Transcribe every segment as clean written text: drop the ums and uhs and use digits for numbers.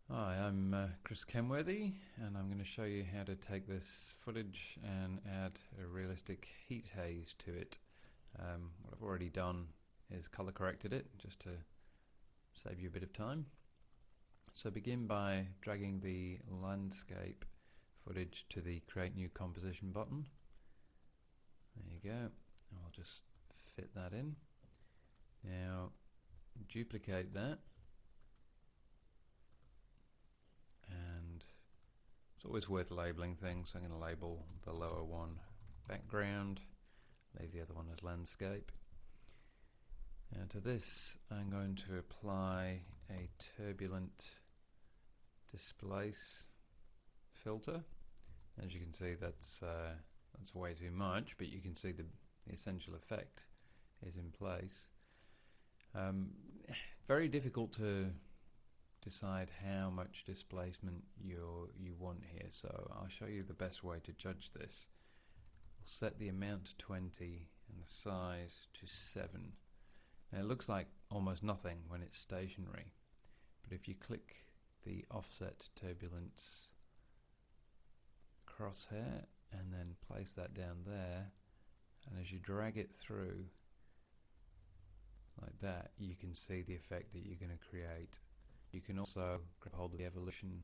Hi, I'm Chris Kenworthy, and I'm going to show you how to take this footage and add a realistic heat haze to it. What I've already done is color corrected it just to save you a bit of time. So begin by dragging the landscape footage to the Create New Composition button. There you go. I'll just fit that in. Now duplicate that. And it's always worth labeling things. I'm going to label the lower one background, leave the other one as landscape. Now to this I'm going to apply a turbulent displace filter. As you can see, that's way too much, but you can see the essential effect is in place. Very difficult to decide how much displacement you want here, so I'll show you the best way to judge this. We'll set the amount to 20 and the size to 7. Now it looks like almost nothing when it's stationary, but if you click the offset turbulence crosshair and then place that down there, and as you drag it through like that, you can see the effect that you're going to create. You can also grab hold of the evolution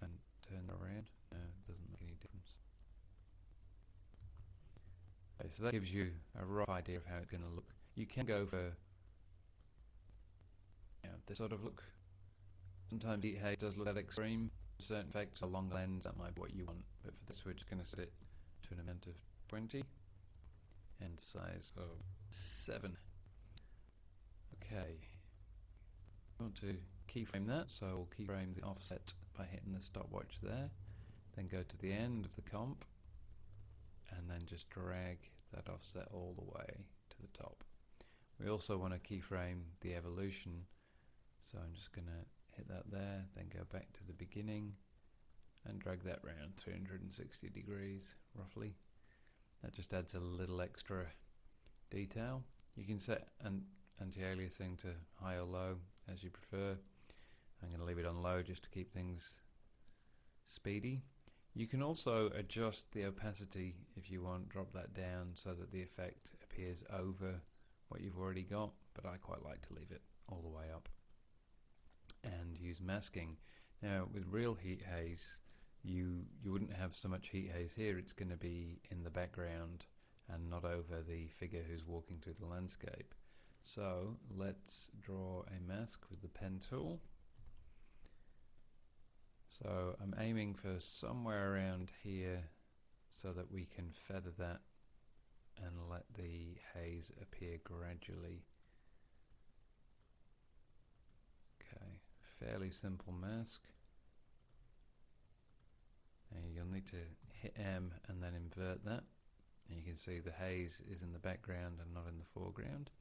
and turn it around. It doesn't make any difference. Okay, so that gives you a rough idea of how it's going to look. You can go for this sort of look. Sometimes heat haze does look that extreme. Certain effects, a long lens, that might be what you want. But for this, we're just going to set it to an amount of 20 and size of 7. Okay. I want to keyframe that, so we'll keyframe the offset by hitting the stopwatch there, then go to the end of the comp and then just drag that offset all the way to the top. We also want to keyframe the evolution, so I'm just going to hit that there, then go back to the beginning and drag that round 360 degrees roughly. That just adds a little extra detail. You can set anti-aliasing to high or low as you prefer. I'm going to leave it on low just to keep things speedy. You can also adjust the opacity if you want, drop that down so that the effect appears over what you've already got, but I quite like to leave it all the way up. And use masking. Now with real heat haze, you wouldn't have so much heat haze here, it's going to be in the background and not over the figure who's walking through the landscape. So let's draw a mask with the pen tool. So I'm aiming for somewhere around here so that we can feather that and let the haze appear gradually. Okay, fairly simple mask. Now you'll need to hit M and then invert that. And you can see the haze is in the background and not in the foreground.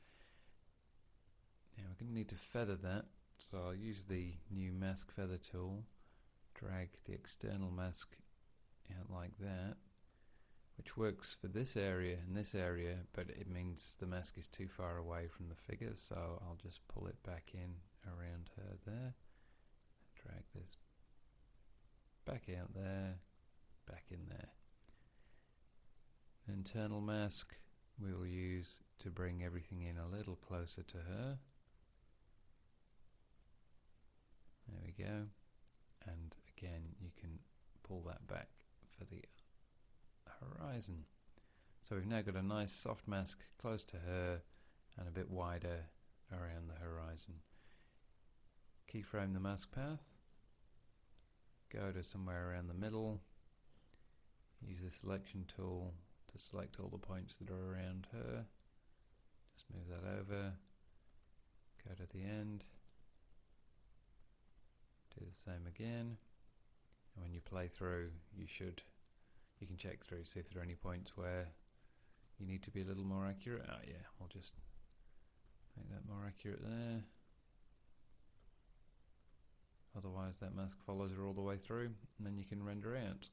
Now we're going to need to feather that, so I'll use the new mask feather tool, drag the external mask out like that, which works for this area and this area, but it means the mask is too far away from the figure, so I'll just pull it back in around her there, drag this back out there, back in there. An internal mask we will use to bring everything in a little closer to her. There we go, and again you can pull that back for the horizon. So we've now got a nice soft mask close to her and a bit wider around the horizon. Keyframe the mask path, go to somewhere around the middle, use the selection tool to select all the points that are around her, just move that over, go to the end, do the same again, and when you play through you can check through, see if there are any points where you need to be a little more accurate. Yeah, I'll just make that more accurate there. Otherwise that mask follows her all the way through and then you can render out.